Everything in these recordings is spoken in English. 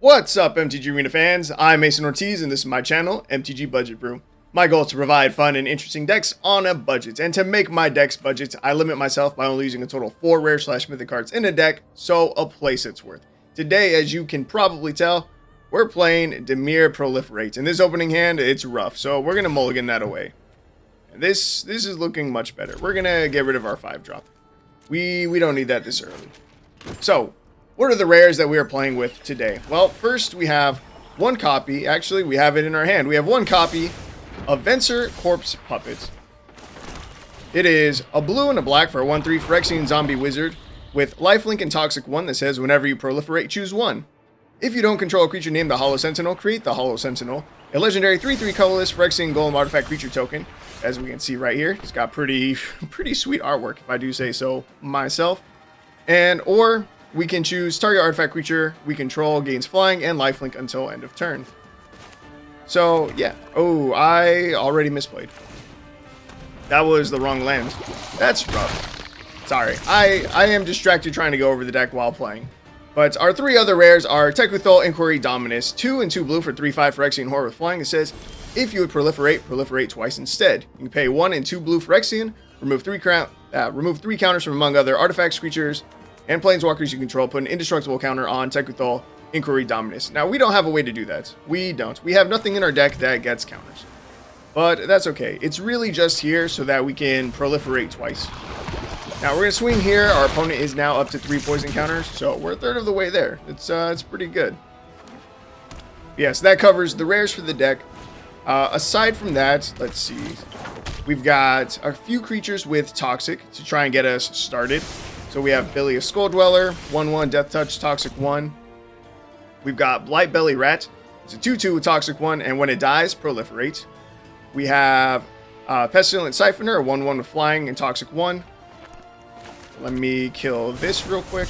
What's up, MTG Arena fans? I'm Mason Ortiz, and this is my channel, MTG Budget Brew. My goal is to provide fun and interesting decks on a budget, and to make my decks budget, I limit myself by only using a total of 4 rare/mythic cards in a deck, so a place it's worth. Today, as you can probably tell, we're playing Dimir Proliferate. In this opening hand, it's rough, so we're gonna mulligan that away. And this is looking much better. We're gonna get rid of our 5-drop. We don't need that this early. So, what are the rares that we are playing with today? Well, first we have one copy. Actually, we have it in our hand. We have one copy of Venser Corpse Puppet. It is a blue and a black for a 1/3 Phyrexian Zombie Wizard with lifelink and Toxic 1 that says whenever you proliferate, choose one. If you don't control a creature named the Hollow Sentinel, create the Hollow Sentinel, a legendary 3/3 colorless Phyrexian Golem artifact creature token. As we can see right here, it's got pretty sweet artwork, if I do say so myself. Or we can choose target artifact creature we control gains flying and lifelink until end of turn. So yeah. Oh, I already misplayed. That was the wrong land. That's rough. Sorry. I am distracted trying to go over the deck while playing. But our 3 other rares are Tekuthal, Inquiry, Dominus, 2 and 2 blue for 3/5 Phyrexian Horror with flying. It says if you would proliferate twice instead. You can pay 1 and 2 blue Phyrexian, remove 3 counters from among other artifacts, creatures, and planeswalkers you control, put an indestructible counter on Tekuthal, Inquiry, Dominus. Now, we don't have a way to do that. We don't. We have nothing in our deck that gets counters. But that's okay. It's really just here so that we can proliferate twice. Now, we're going to swing here. Our opponent is now up to 3 poison counters, so we're a third of the way there. It's pretty good. Yes, that covers the rares for the deck. Aside from that, let's see. We've got a few creatures with Toxic to try and get us started. So we have Bilious Skulldweller, 1/1 Death Touch, Toxic 1. We've got Blightbelly Rat. It's a 2/2 with Toxic 1, and when it dies, proliferate. We have Pestilent Syphoner, 1/1 with flying and Toxic 1. Let me kill this real quick.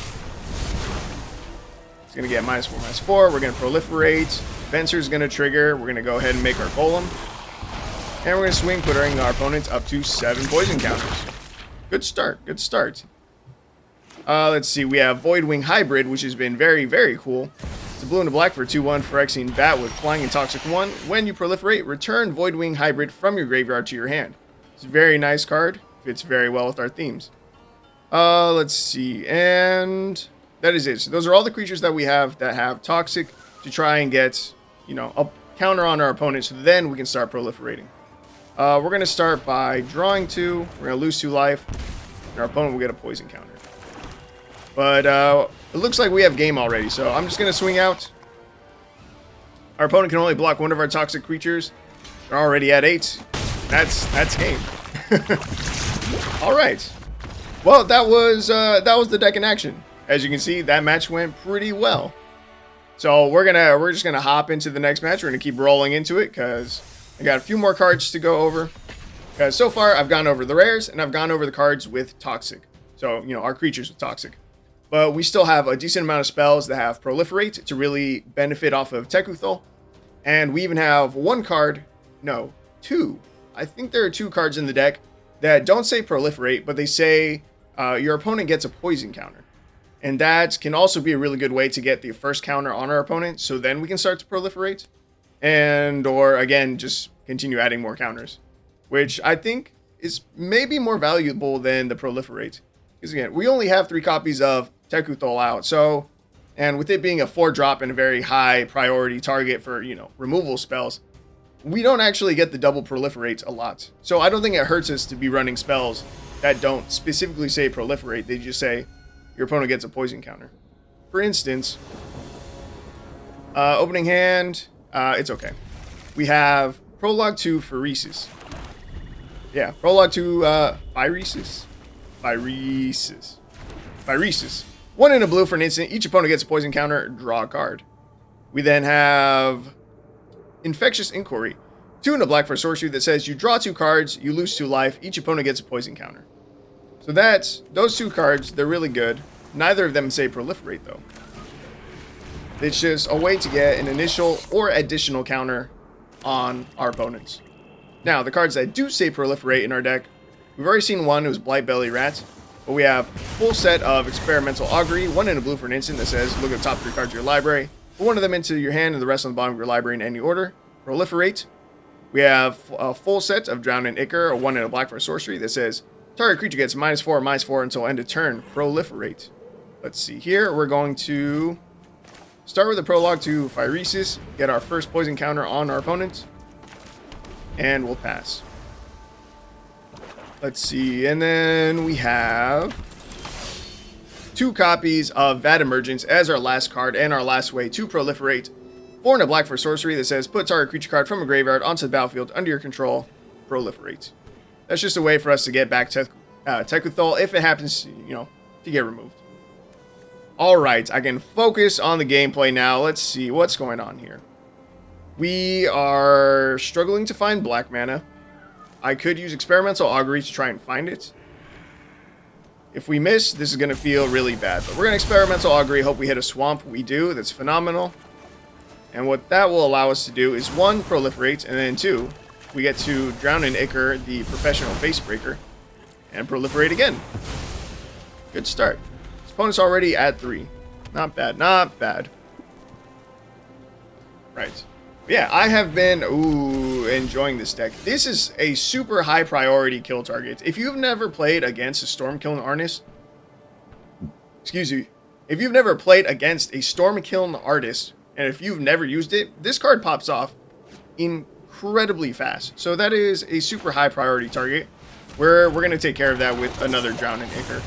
It's going to get -4/-4. We're going to proliferate. Venser is going to trigger. We're going to go ahead and make our Golem. And we're going to swing, putting our opponent up to 7 poison counters. Good start. Good start. Let's see. We have Voidwing Hybrid, which has been very, very cool. It's a blue and a black for 2/1 Phyrexian Bat with flying and Toxic 1. When you proliferate, return Voidwing Hybrid from your graveyard to your hand. It's a very nice card. Fits very well with our themes. Let's see. And that is it. So those are all the creatures that we have that have Toxic to try and get, a counter on our opponent, so then we can start proliferating. We're going to start by drawing 2. We're going to lose 2 life. And our opponent will get a poison counter. But it looks like we have game already, so I'm just going to swing out. Our opponent can only block one of our toxic creatures. They're already at 8. That's game. All right. Well, that was the deck in action. As you can see, that match went pretty well. So we're just gonna hop into the next match. We're gonna keep rolling into it because I got a few more cards to go over. Because so far I've gone over the rares and I've gone over the cards with Toxic. So our creatures with Toxic. But we still have a decent amount of spells that have Proliferate to really benefit off of Tekuthal. And we even have 2. I think there are 2 cards in the deck that don't say Proliferate, but they say your opponent gets a poison counter. And that can also be a really good way to get the first counter on our opponent, so then we can start to proliferate. Or again, just continue adding more counters. Which I think is maybe more valuable than the proliferate. Because again, we only have 3 copies of Tekuthal out, and with it being a 4-drop and a very high priority target for, removal spells, we don't actually get the double proliferate a lot. So I don't think it hurts us to be running spells that don't specifically say proliferate. They just say your opponent gets a poison counter. For instance, opening hand, it's okay. We have Prologue to Phyresis. Yeah, Prologue to Phyresis. 1 in a blue for an instant. Each opponent gets a poison counter. Draw a card. We then have Infectious Inquiry. 2 in a black for a sorcery that says you draw 2 cards, you lose 2 life. Each opponent gets a poison counter. So those 2 cards. They're really good. Neither of them say proliferate though. It's just a way to get an initial or additional counter on our opponents. Now, the cards that do say proliferate in our deck, we've already seen one. It was Blightbelly Rat. But we have a full set of Experimental Augury, 1 in a blue for an instant that says look at the top 3 cards of your library. Put one of them into your hand and the rest on the bottom of your library in any order. Proliferate. We have a full set of Drown and Ichor, a 1 and a black for a sorcery that says target creature gets -4/-4 until end of turn. Proliferate. Let's see here. We're going to start with a prologue to Phyresis, get our first poison counter on our opponent, and we'll pass. Let's see, and then we have 2 copies of Vat Emergence as our last card and our last way to Proliferate. 4 and a black for sorcery that says put target creature card from a graveyard onto the battlefield under your control. Proliferate. That's just a way for us to get back Tekuthal if it happens, to get removed. Alright, I can focus on the gameplay now. Let's see what's going on here. We are struggling to find black mana. I could use Experimental Augury to try and find it. If we miss, this is going to feel really bad. But we're going to Experimental Augury, hope we hit a swamp. We do, that's phenomenal. And what that will allow us to do is 1, Proliferate, and then 2, we get to Drown in Ichor, the professional Facebreaker, and Proliferate again. Good start. This opponent's already at 3. Not bad, not bad. Right. Yeah, I have been enjoying this deck. This is a super high priority kill target. If you've never played against a Stormkiln Artist, if you've never played against a Stormkiln Artist, and if you've never used it, this card pops off incredibly fast. So that is a super high priority target. We're going to take care of that with another Drown in Ichor.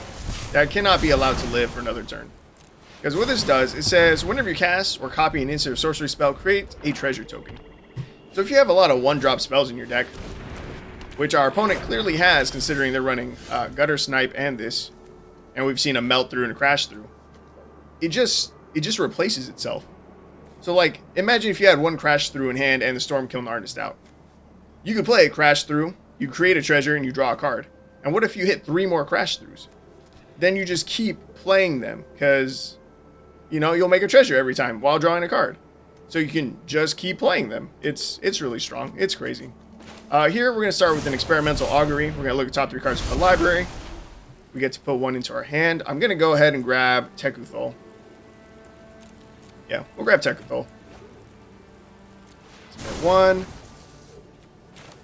That cannot be allowed to live for another turn. Because what this does, it says, whenever you cast or copy an instant or sorcery spell, create a treasure token. So if you have a lot of 1-drop spells in your deck, which our opponent clearly has, considering they're running Gutter Snipe and this, and we've seen a Melt Through and a Crash Through, it just replaces itself. So, like, imagine if you had 1 Crash Through in hand and the Stormkiln Artist out. You could play a Crash Through, you create a treasure, and you draw a card. And what if you hit 3 more Crash Throughs? Then you just keep playing them, because, you'll make a treasure every time while drawing a card. So you can just keep playing them. It's really strong. It's crazy. Here, we're going to start with an Experimental Augury. We're going to look at top 3 cards from the library. We get to put 1 into our hand. I'm going to go ahead and grab Tekuthal. Yeah, we'll grab Tekuthal. Submit 1.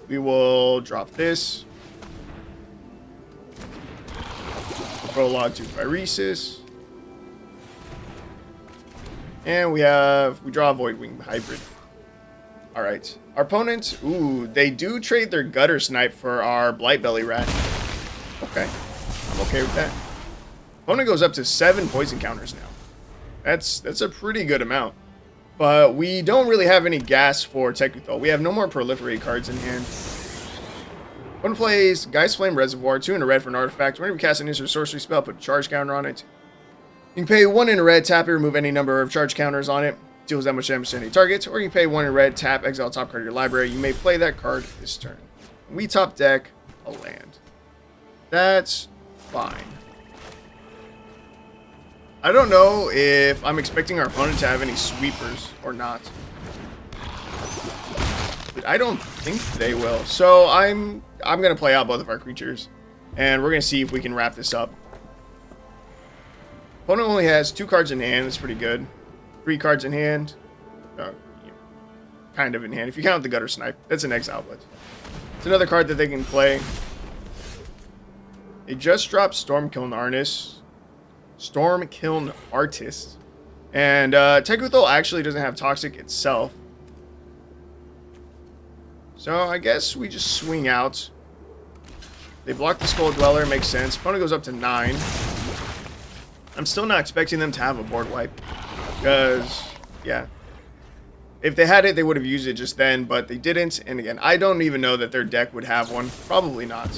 We will drop this. Prologue to Phyresis. And we draw a Voidwing Hybrid. Alright. Our opponents, they do trade their Gutter Snipe for our Blightbelly Rat. Okay. I'm okay with that. Opponent goes up to 7 poison counters now. That's a pretty good amount. But we don't really have any gas for Tekuthal. We have no more Proliferate cards in hand. Opponent plays Geist Flame Reservoir, 2 in a red for an artifact. Whenever you cast an instant sorcery spell, put a charge counter on it. You can pay 1 in a red, tap it, remove any number of charge counters on it. Deals that much damage to any target. Or you can pay 1 in red, tap, exile top card of your library. You may play that card this turn. We top deck a land. That's fine. I don't know if I'm expecting our opponent to have any sweepers or not. But I don't think they will. So I'm going to play out both of our creatures. And we're going to see if we can wrap this up. Opponent only has 2 cards in hand. That's pretty good. 3 cards in hand. Kind of in hand. If you count the Gutter Snipe, that's an exile, but it's another card that they can play. They just dropped Stormkiln Artist. And Tekuthal actually doesn't have Toxic itself. So I guess we just swing out. They block the Skulldweller, makes sense. Opponent goes up to 9. I'm still not expecting them to have a board wipe. Because, yeah. If they had it, they would have used it just then, but they didn't. And again, I don't even know that their deck would have one. Probably not.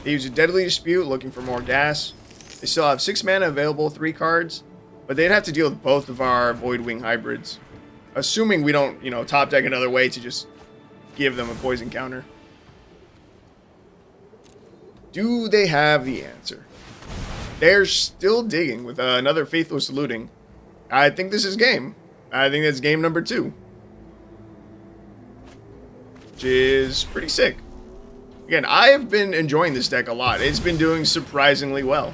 They use a Deadly Dispute, looking for more gas. They still have 6 mana available, 3 cards. But they'd have to deal with both of our Voidwing Hybrids. Assuming we don't, top deck another way to just give them a poison counter. Do they have the answer? They're still digging with another Faithless Looting. I think this is game. I think that's game number 2. Which is pretty sick. Again, I've been enjoying this deck a lot. It's been doing surprisingly well.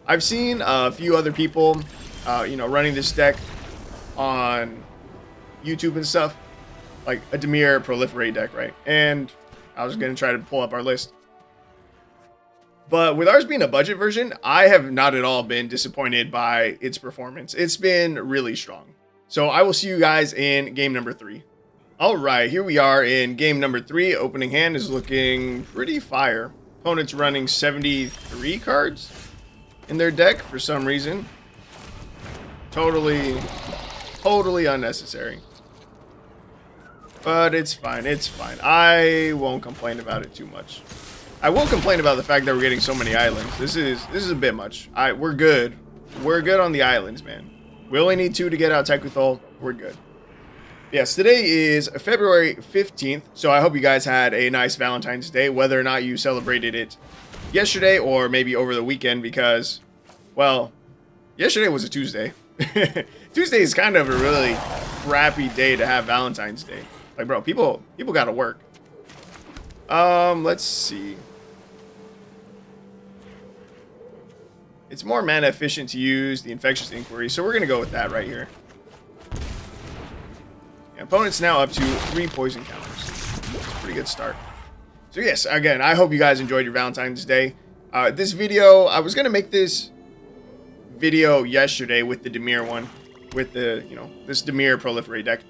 I've seen a few other people, running this deck. on YouTube and stuff, like a Dimir Proliferate deck, right? And I was going to try to pull up our list. But with ours being a budget version, I have not at all been disappointed by its performance. It's been really strong. So I will see you guys in game number 3. All right, here we are in game number 3. Opening hand is looking pretty fire. Opponent's running 73 cards in their deck for some reason. Totally unnecessary. But it's fine, it's fine. I won't complain about it too much. I will complain about the fact that we're getting so many islands. This is a bit much. We're good. We're good on the islands, man. We only need 2 to get out Tekuthal. We're good. Yes, today is February 15th, so I hope you guys had a nice Valentine's Day, whether or not you celebrated it yesterday or maybe over the weekend because, well, yesterday was a Tuesday. Tuesday is kind of a really crappy day to have Valentine's Day. Like, bro, people gotta work. Let's see. It's more mana efficient to use the Infectious Inquiry, so we're gonna go with that right here. Opponent's now up to 3 poison counters. Pretty good start. So yes, again, I hope you guys enjoyed your Valentine's Day. This video, I was going to make this video yesterday with the Dimir one. With the, this Dimir Proliferate deck.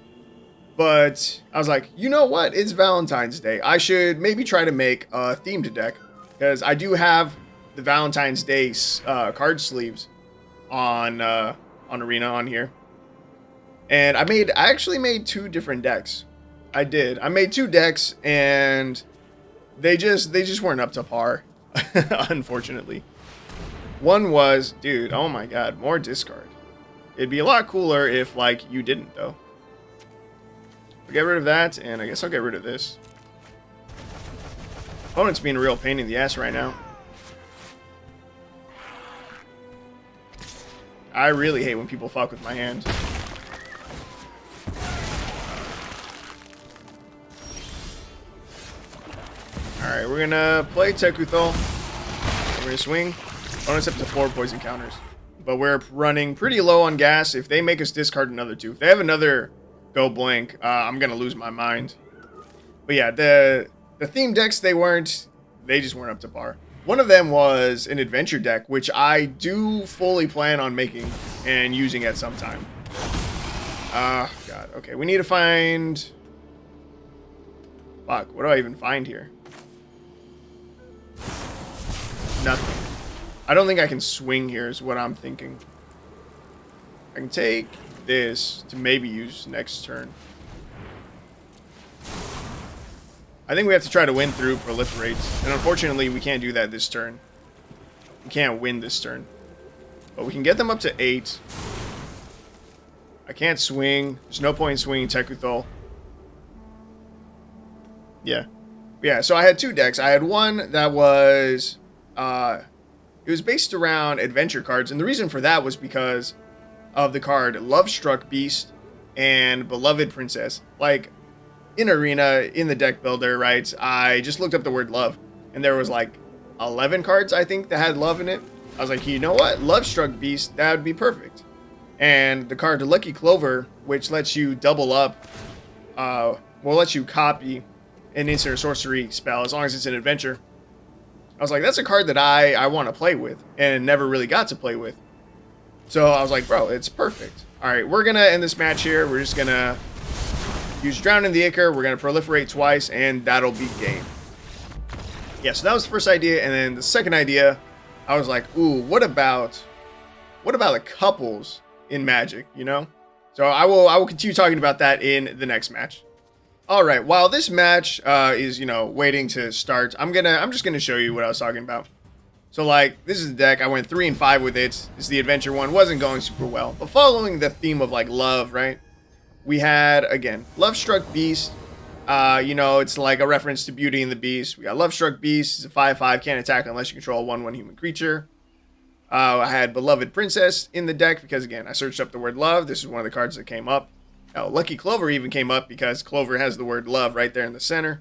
But I was like, you know what? It's Valentine's Day. I should maybe try to make a themed deck. Because I do have the Valentine's Day card sleeves on Arena on here. And I actually made 2 different decks. I did. I made 2 decks, and they just weren't up to par, unfortunately. One was, dude, oh my god, more discard. It'd be a lot cooler if, like, you didn't, though. I'll get rid of that, and I guess I'll get rid of this. Opponent's being a real pain in the ass right now. I really hate when people fuck with my hand. Alright, we're gonna play Tekuthal. We're gonna swing. Opponent's up to 4 poison counters. But we're running pretty low on gas. If they make us discard another 2, if they have another go blank, I'm gonna lose my mind. But yeah, the theme decks, they just weren't up to par. One of them was an adventure deck, which I do fully plan on making and using at some time. God. Okay, we need to find... Fuck, what do I even find here? Nothing. I don't think I can swing here is what I'm thinking. I can take this to maybe use next turn. I think we have to try to win through Proliferate. And unfortunately, we can't do that this turn. We can't win this turn. But we can get them up to 8. I can't swing. There's no point in swinging Tekuthal. Yeah. Yeah, so I had 2 decks. I had one that was... it was based around adventure cards, and the reason for that was because of the card Love-Struck Beast and Beloved Princess. Like, in Arena, in the deck builder, right, I just looked up the word love, and there was like 11 cards, I think, that had love in it. I was like, you know what? Love-Struck Beast, that would be perfect. And the card Lucky Clover, which lets you double up, will let you copy an instant or sorcery spell as long as it's an adventure. I was like, that's a card that I want to play with and never really got to play with. So I was like, bro, it's perfect. All right, we're going to end this match here. We're just going to use Drown in the Ichor. We're going to Proliferate twice, and that'll be game. Yeah, so that was the first idea. And then the second idea, I was like, ooh, what about the couples in Magic, you know? So I will continue talking about that in the next match. Alright, while this match is, waiting to start, I'm just gonna show you what I was talking about. So, like, this is the deck. I went 3 and 5 with it. This is the adventure one. Wasn't going super well. But following the theme of, like, love, right? We had, again, Love-Struck Beast. It's like a reference to Beauty and the Beast. We got Love-Struck Beast. It's a 5/5. Can't attack unless you control a 1/1 human creature. I had Beloved Princess in the deck because, again, I searched up the word love. This is one of the cards that came up. Lucky Clover even came up because Clover has the word love right there in the center.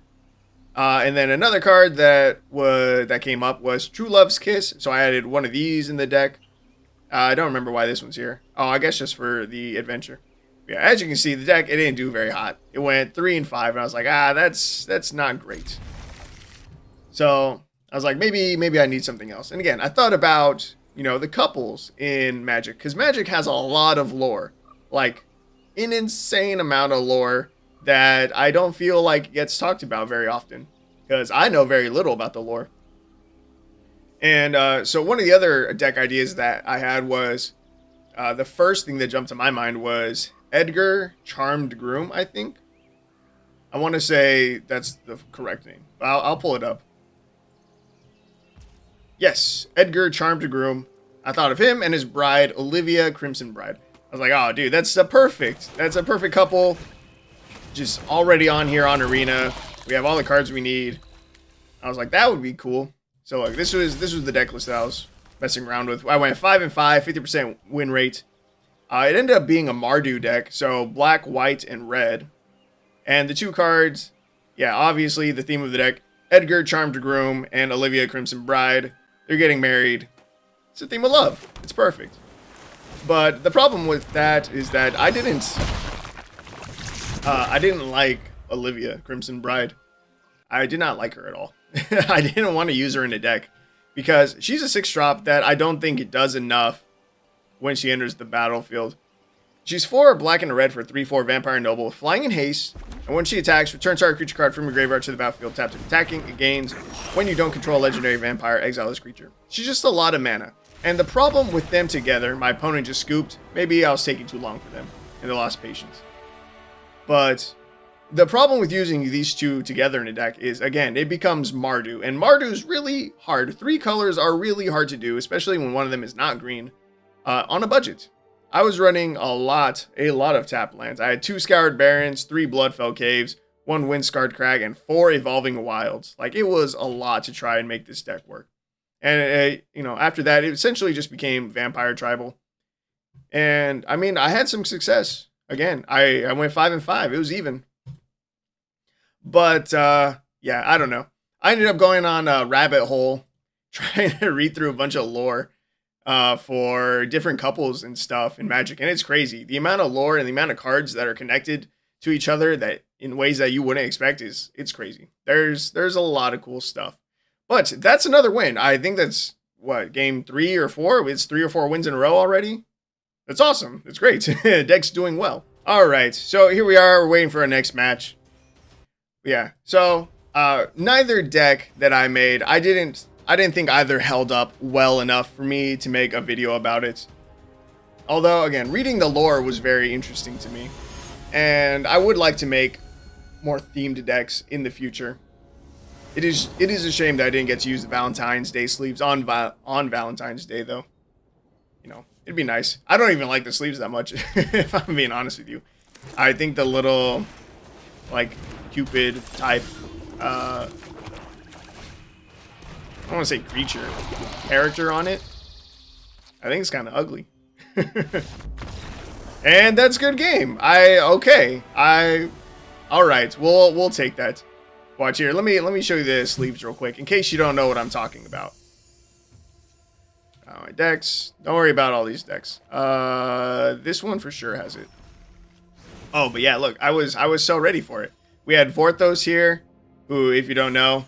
And then another card that came up was True Love's Kiss. So I added one of these in the deck. I don't remember why this one's here. Oh, I guess just for the adventure. Yeah, as you can see, the deck, it didn't do very hot. It went 3 and 5, and I was like, that's not great. So I was like, maybe I need something else. And again, I thought about, you know, the couples in Magic, because Magic has a lot of lore, like an insane amount of lore that I don't feel like gets talked about very often, because I know very little about the lore. And so one of the other deck ideas that I had was, the first thing that jumped to my mind was Edgar Charmed Groom, I think. I want to say that's the correct name. I'll pull it up. Yes, Edgar Charmed Groom. I thought of him and his bride, Olivia Crimson Bride. I was like, oh, dude, that's a perfect couple. Just already on here on Arena. We have all the cards we need. I was like, that would be cool. So like, this was the deck list that I was messing around with. I went 5 and 5, 50% win rate. It ended up being a Mardu deck, so black, white, and red. And the two cards, yeah, obviously the theme of the deck, Edgar Charmed Groom and Olivia Crimson Bride. They're getting married. It's a theme of love. It's perfect. But the problem with that is that I didn't like Olivia Crimson Bride. I did not like her at all. I didn't want to use her in a deck because she's a 6-drop that I don't think it does enough when she enters the battlefield. She's 4 black and a red for 3/4 Vampire Noble, flying in haste, and when she attacks, return target creature card from your graveyard to the battlefield tapped and attacking. It gains when you don't control a legendary vampire, exile this creature. She's just a lot of mana. And the problem with them together, my opponent just scooped. Maybe I was taking too long for them, and they lost patience. But the problem with using these two together in a deck is, again, it becomes Mardu. And Mardu's really hard. 3 colors are really hard to do, especially when one of them is not green, on a budget. I was running a lot of tap lands. I had 2 Scoured Barrens, 3 Bloodfell Caves, 1 Windscarred Crag, and 4 Evolving Wilds. Like, it was a lot to try and make this deck work. And, you know, after that, it essentially just became Vampire Tribal. And, I mean, I had some success. Again, I went 5 and 5. It was even. But, yeah, I don't know. I ended up going on a rabbit hole, trying to read through a bunch of lore for different couples and stuff in Magic. And it's crazy. The amount of lore and the amount of cards that are connected to each other that in ways that you wouldn't expect it's crazy. There's a lot of cool stuff. But that's another win. I think that's, what, game 3 or 4? It's 3 or 4 wins in a row already. That's awesome. That's great. Deck's doing well. All right, so here we are. We're waiting for our next match. Yeah, so neither deck that I made, I didn't think either held up well enough for me to make a video about it. Although, again, reading the lore was very interesting to me. And I would like to make more themed decks in the future. It is a shame that I didn't get to use the Valentine's Day sleeves on Valentine's Day, though. You know, it'd be nice. I don't even like the sleeves that much, if I'm being honest with you. I think the little, like, Cupid type, I don't want to say creature, character on it, I think it's kind of ugly. And that's a good game. All right, we'll take that. Watch here. Let me show you the sleeves real quick in case you don't know what I'm talking about. All right, decks. Don't worry about all these decks. This one for sure has it. Oh, but yeah, look, I was so ready for it. We had Vorthos here, who, if you don't know,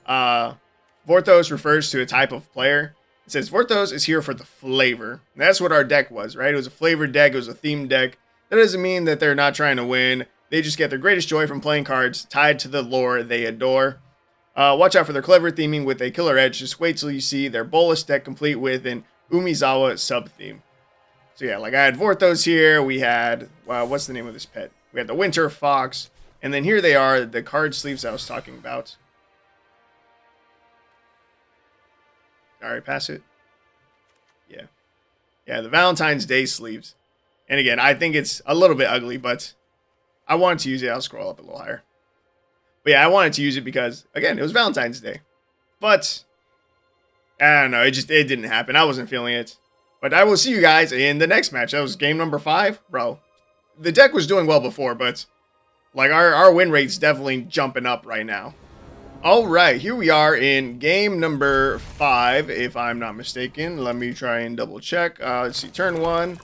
Vorthos refers to a type of player. It says Vorthos is here for the flavor. And that's what our deck was, right? It was a flavored deck. It was a themed deck. That doesn't mean that they're not trying to win. They just get their greatest joy from playing cards tied to the lore they adore. Watch out for their clever theming with a killer edge. Just wait till you see their Bolus deck complete with an Umizawa sub-theme. So yeah, like I had Vorthos here. We had, what's the name of this pet? We had the Winter Fox. And then here they are, the card sleeves I was talking about. Alright, pass it. Yeah. Yeah, the Valentine's Day sleeves. And again, I think it's a little bit ugly, but I wanted to use it. I'll scroll up a little higher. But yeah, I wanted to use it because, again, it was Valentine's Day. But, I don't know, it didn't happen. I wasn't feeling it. But I will see you guys in the next match. That was game number 5. Bro, the deck was doing well before, but like our win rate's definitely jumping up right now. All right, here we are in game number 5, if I'm not mistaken. Let me try and double check. Let's see, turn 1,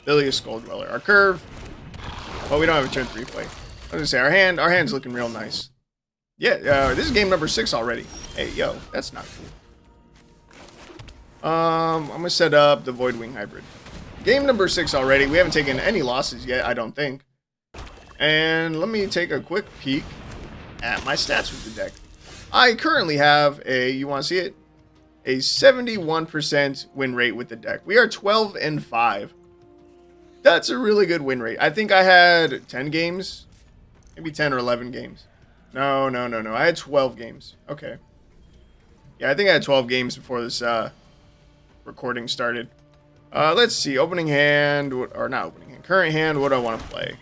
Bilious Skulldweller. Our curve, But we don't have a turn 3 play. I was gonna say, our hand's looking real nice. Yeah, this is game number 6 already. Hey, yo, that's not cool. I'm gonna set up the Voidwing Hybrid. Game number 6 already. We haven't taken any losses yet, I don't think. And let me take a quick peek at my stats with the deck. I currently have you want to see it? A 71% win rate with the deck. We are 12-5. That's a really good win rate. I think I had 10 games, maybe 10 or 11 games. No. I had 12 games. Okay. Yeah, I think I had 12 games before this recording started. Let's see. Opening hand, or not opening hand. Current hand, what do I want to play?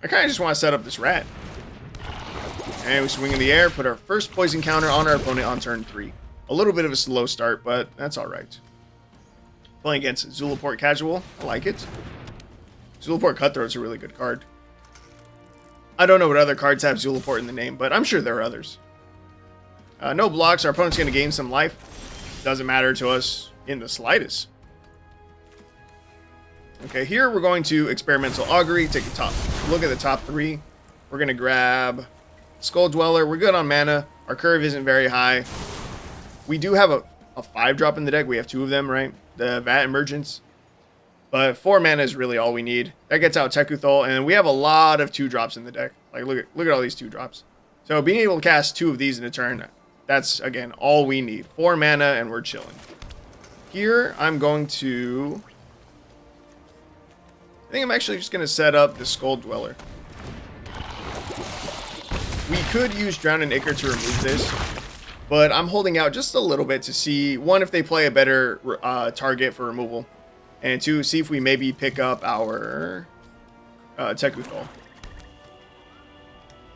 I kind of just want to set up this rat. And we swing in the air, put our first poison counter on our opponent on turn 3. A little bit of a slow start, but that's alright. Playing against Zulaport Casual. I like it. Zulaport Cutthroat's a really good card. I don't know what other cards have Zulaport in the name, but I'm sure there are others. No blocks. Our opponent's going to gain some life. Doesn't matter to us in the slightest. Okay, here we're going to Experimental Augury. Take a look at the top 3. We're going to grab Skulldweller. We're good on mana. Our curve isn't very high. We do have a 5-drop in the deck. We have 2 of them, right? The Vat Emergence. But 4 mana is really all we need. That gets out Tekuthal, and we have a lot of 2-drops in the deck. Like, look at all these 2-drops. So being able to cast 2 of these in a turn, that's, again, all we need. 4 mana, and we're chilling. Here, I'm going to... I think I'm actually just going to set up the Skulldweller. We could use Drown in Ichor to remove this, but I'm holding out just a little bit to see, 1, if they play a better target for removal, and 2, see if we maybe pick up our Tekuthal.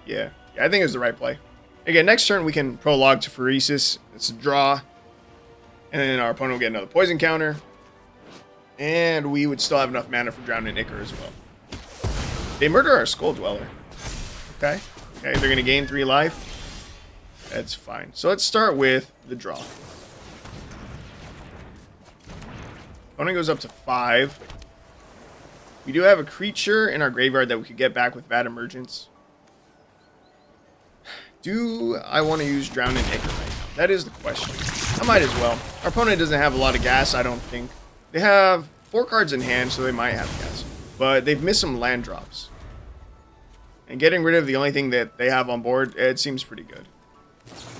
Yeah, I think it's the right play. Again, next turn we can Prologue to Phyresis. It's a draw, and then our opponent will get another poison counter, and we would still have enough mana for Drown in Ichor as well. They murder our Skulldweller. Okay, they're going to gain 3 life. That's fine. So let's start with the draw. Opponent goes up to 5. We do have a creature in our graveyard that we could get back with Vat Emergence. Do I want to use Drown in Ichor right now? That is the question. I might as well. Our opponent doesn't have a lot of gas, I don't think. They have 4 cards in hand, so they might have gas. But they've missed some land drops. And getting rid of the only thing that they have on board, it seems pretty good.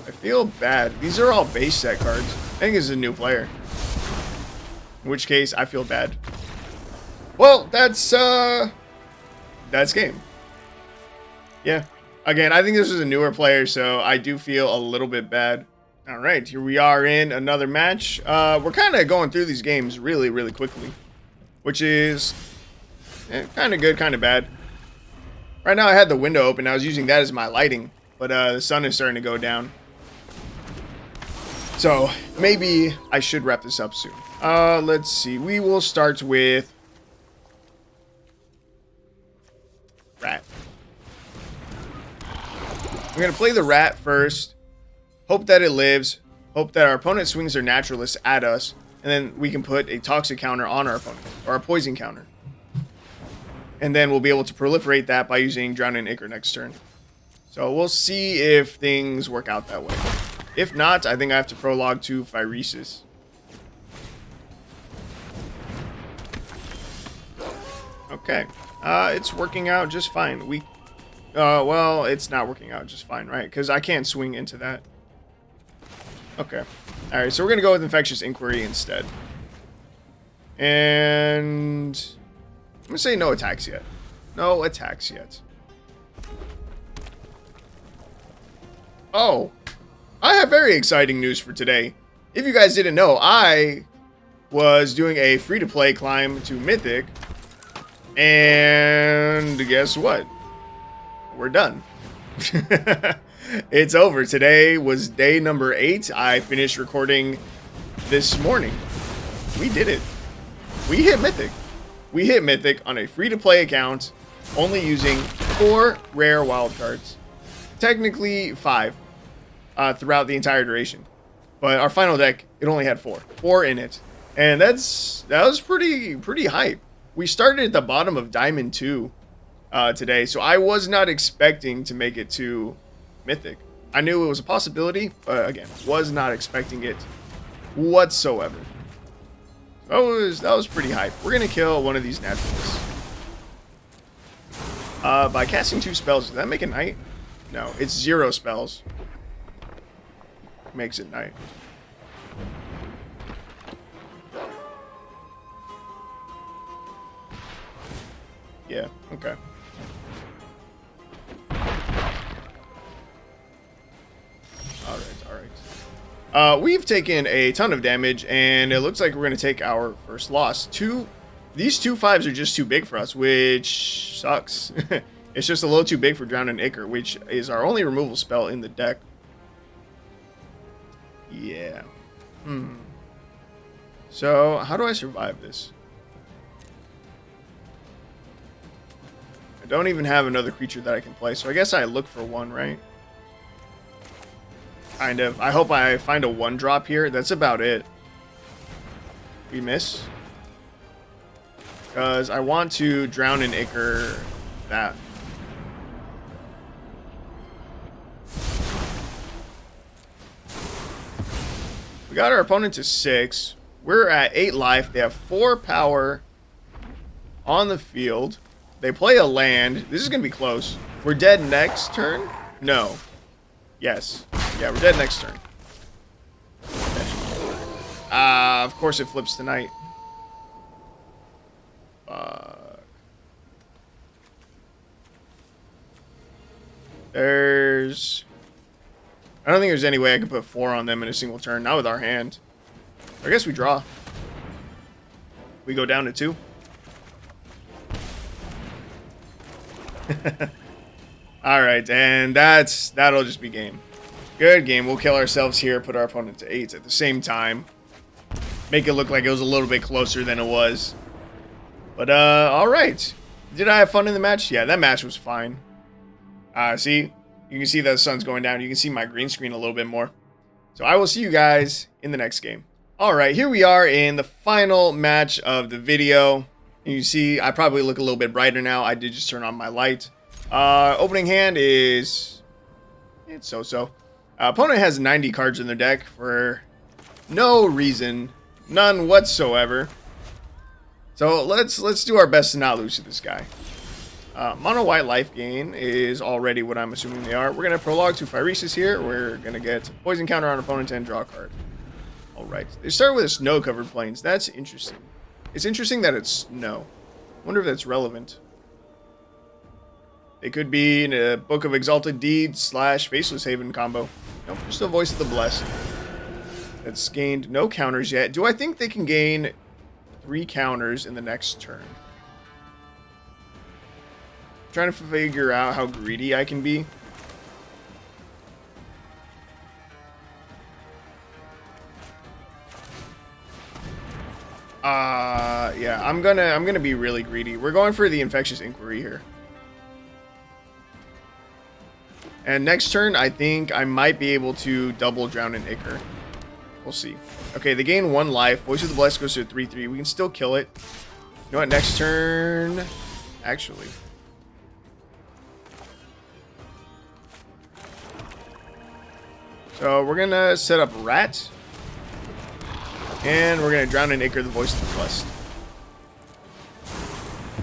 I feel bad. These are all base set cards. I think this is a new player. In which case, I feel bad. Well, that's game. Yeah. Again, I think this is a newer player, so I do feel a little bit bad. Alright, here we are in another match. We're kind of going through these games really, really quickly. Which is kind of good, kind of bad. Right now I had the window open. I was using that as my lighting. But the sun is starting to go down. So, maybe I should wrap this up soon. Let's see. We will start with Rat. I'm going to play the Rat first. Hope that it lives. Hope that our opponent swings their Naturalist at us. And then we can put a Toxic counter on our opponent. Or a Poison counter. And then we'll be able to proliferate that by using Drown in Ichor next turn. So we'll see if things work out that way. If not, I think I have to Prologue to Phyresis. Okay. It's working out just fine. Well, it's not working out just fine, right? Because I can't swing into that. Okay. Alright, so we're going to go with Infectious Inquiry instead. And I'm going to say no attacks yet. No attacks yet. Oh, I have very exciting news for today. If you guys didn't know, I was doing a free-to-play climb to Mythic. And guess what? We're done. It's over. Today was day number 8. I finished recording this morning. We did it. We hit Mythic. We hit Mythic on a free-to-play account, only using 4 rare wildcards. Technically 5 throughout the entire duration. But our final deck, it only had 4. 4 in it. And that was pretty hype. we started at the bottom of Diamond 2 today, so I was not expecting to make it to Mythic. I knew it was a possibility, but again, was not expecting it whatsoever. That was pretty hype. We're gonna kill one of these naturalists. By casting 2 spells, does that make it night? No, it's 0 spells. Makes it night. Yeah, okay. Alright. We've taken a ton of damage, and it looks like we're going to take our first loss. These 2/5s are just too big for us, which sucks. It's just a little too big for Drowning Ichor, which is our only removal spell in the deck. Yeah. So, how do I survive this? I don't even have another creature that I can play, so I guess I look for one, right? Kind of. I hope I find a 1-drop here. That's about it. We miss. Because I want to drown in Ichor that. We got our opponent to 6. We're at 8 life. They have 4 power on the field. They play a land. This is going to be close. We're dead next turn? No. Yes. Yeah, we're dead next turn. Of course it flips tonight. Fuck. I don't think there's any way I could put 4 on them in a single turn. Not with our hand. I guess we draw. We go down to 2. Alright, and that'll just be game. Good game. We'll kill ourselves here, put our opponent to 8 at the same time. Make it look like it was a little bit closer than it was. But, alright. Did I have fun in the match? Yeah, that match was fine. See? You can see that the sun's going down. You can see my green screen a little bit more. So I will see you guys in the next game. Alright, here we are in the final match of the video. And you see, I probably look a little bit brighter now. I did just turn on my light. Opening hand is... it's so-so. Opponent has 90 cards in their deck for no reason. None whatsoever. So let's do our best to not lose to this guy. Mono white life gain is already what I'm assuming they are. We're going to prologue to Phyresis here. We're going to get poison counter on opponent and draw a card. Alright. They start with a snow-covered plains. That's interesting. It's interesting that it's snow. Wonder if that's relevant. It could be in a Book of Exalted Deeds / Faceless Haven combo. Nope, just a Voice of the Blessed. That's gained no counters yet. Do I think they can gain 3 counters in the next turn? I'm trying to figure out how greedy I can be. Yeah, I'm gonna be really greedy. We're going for the Infectious Inquiry here. And next turn, I think I might be able to double drown in Ichor. We'll see. Okay, they gain 1 life. Voice of the Blessed goes to a 3/3. We can still kill it. You know what? Next turn... actually... so we're going to set up Rat. And we're going to drown in Ichor, the Voice of the Blessed.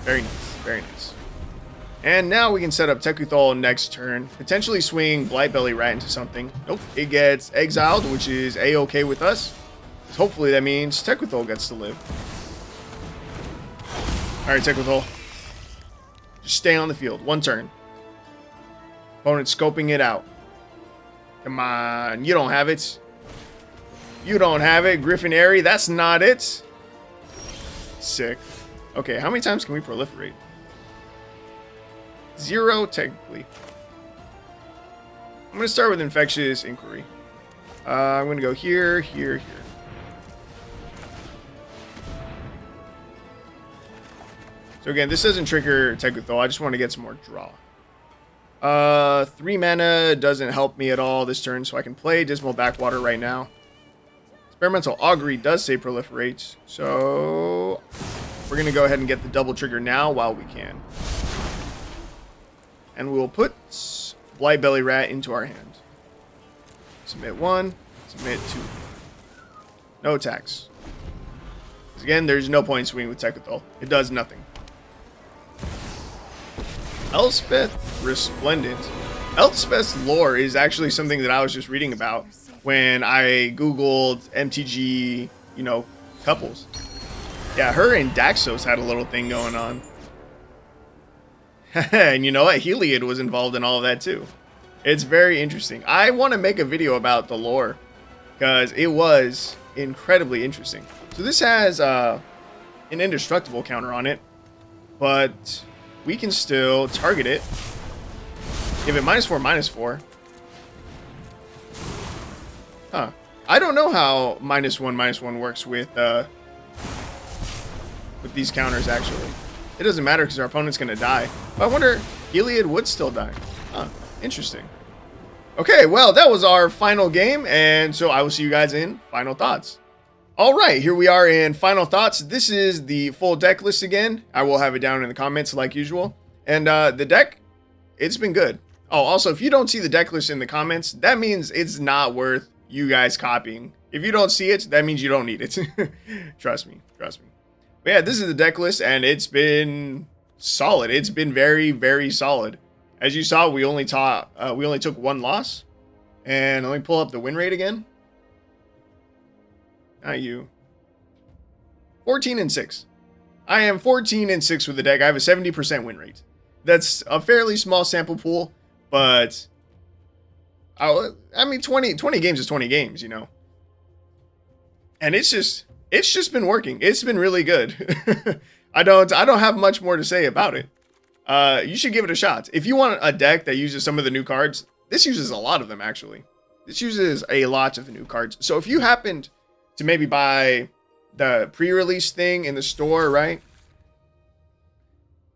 Very nice. Very nice. And now we can set up Tekuthal next turn. Potentially swing Blightbelly Rat into something. Nope. It gets exiled, which is A-okay with us. Hopefully that means Tekuthal gets to live. Alright, Tekuthal. Just stay on the field. 1 turn. Opponent scoping it out. Come on. You don't have it. You don't have it. Griffin Airy. That's not it. Sick. Okay, how many times can we proliferate? 0, technically. I'm going to start with Infectious Inquiry. I'm going to go here, here, here. So again, this doesn't trigger Tekuthal. I just want to get some more draw. 3 mana doesn't help me at all this turn, so I can play Dismal Backwater right now. Experimental Augury does say Proliferate, so we're going to go ahead and get the double trigger now while we can. And we'll put Blightbelly Rat into our hand. Submit 1, submit 2. No attacks. Again, there's no point in swinging with Tekuthal. It does nothing. Elspeth Resplendent. Elspeth's lore is actually something that I was just reading about when I googled MTG, you know, couples. Yeah, her and Daxos had a little thing going on. And you know what? Heliod was involved in all of that too. It's very interesting. I want to make a video about the lore because it was incredibly interesting. So this has an indestructible counter on it, but we can still target it. Give it -4/-4. Huh. I don't know how -1/-1 works with these counters, actually. It doesn't matter because our opponent's going to die. But I wonder, Heliod would still die. Huh. Interesting. Okay, well, that was our final game, and so I will see you guys in Final Thoughts. All right, here we are in Final Thoughts. This is the full deck list again. I will have it down in the comments like usual. And the deck, it's been good. Oh, also, if you don't see the deck list in the comments, that means it's not worth you guys copying. If you don't see it, that means you don't need it. Trust me, trust me. But yeah, this is the deck list, and it's been solid. It's been very, very solid. As you saw, we only took one loss. And let me pull up the win rate again. Not you. 14-6. I am 14-6 with the deck. I have a 70% win rate. That's a fairly small sample pool, but I mean 20 games is 20 games, you know. And it's just been working. It's been really good. I don't have much more to say about it. You should give it a shot. If you want a deck that uses some of the new cards, this uses a lot of them, actually. This uses a lot of the new cards. So if you happened to maybe buy the pre-release thing in the store, right?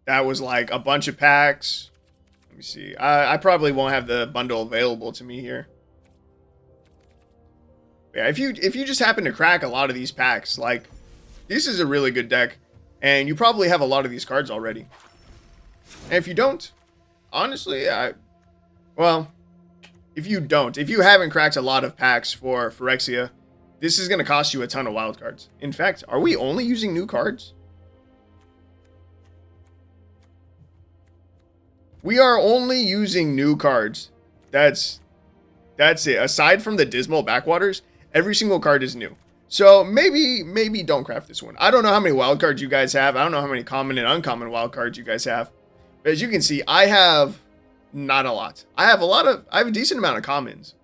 That was like a bunch of packs. Let me see. I probably won't have the bundle available to me here. Yeah, if you just happen to crack a lot of these packs, like, this is a really good deck. And you probably have a lot of these cards already. And if you don't, honestly, if you haven't cracked a lot of packs for Phyrexia, this is going to cost you a ton of wild cards. In fact, are we only using new cards? We are only using new cards. That's it. Aside from the Dismal Backwaters, every single card is new. So maybe don't craft this one. I don't know how many wild cards you guys have. I don't know how many common and uncommon wild cards you guys have. But as you can see, I have not a lot. I have a decent amount of commons.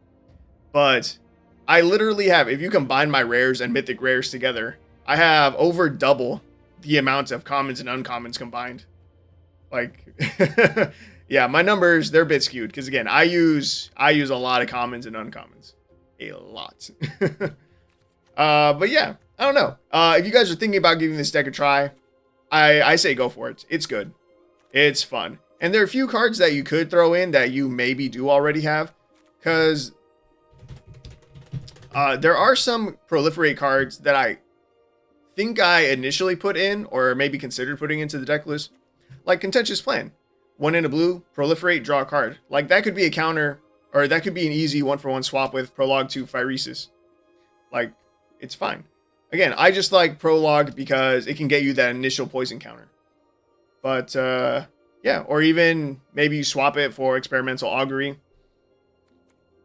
But I literally have, if you combine my rares and mythic rares together, I have over double the amount of commons and uncommons combined. Like, yeah, my numbers, they're a bit skewed. Because again, I use a lot of commons and uncommons. A lot. But yeah, I don't know. If you guys are thinking about giving this deck a try, I say go for it. It's good. It's fun. And there are a few cards that you could throw in that you maybe do already have. Because there are some Proliferate cards that I think I initially put in, or maybe considered putting into the deck list. Like Contentious Plan. 1 in a blue, Proliferate, draw a card. Like, that could be a counter, or that could be an easy 1-for-1 swap with Prologue to Phyresis. Like, it's fine. Again, I just like Prologue because it can get you that initial poison counter. But, yeah, or even maybe you swap it for Experimental Augury.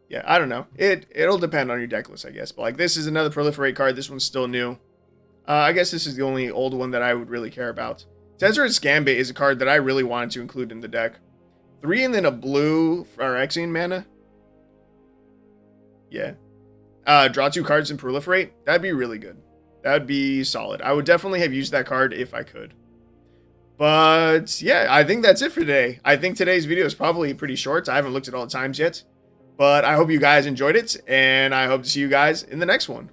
Yeah, I don't know. It'll depend on your deck list, I guess. But, like, this is another Proliferate card. This one's still new. I guess this is the only old one that I would really care about. Tezzeret Gambit is a card that I really wanted to include in the deck. 3 and then a blue Phyrexian mana. Yeah. Draw 2 cards and Proliferate. That'd be really good. That'd be solid. I would definitely have used that card if I could. But yeah, I think that's it for today. I think today's video is probably pretty short. I haven't looked at all the times yet. But I hope you guys enjoyed it. And I hope to see you guys in the next one.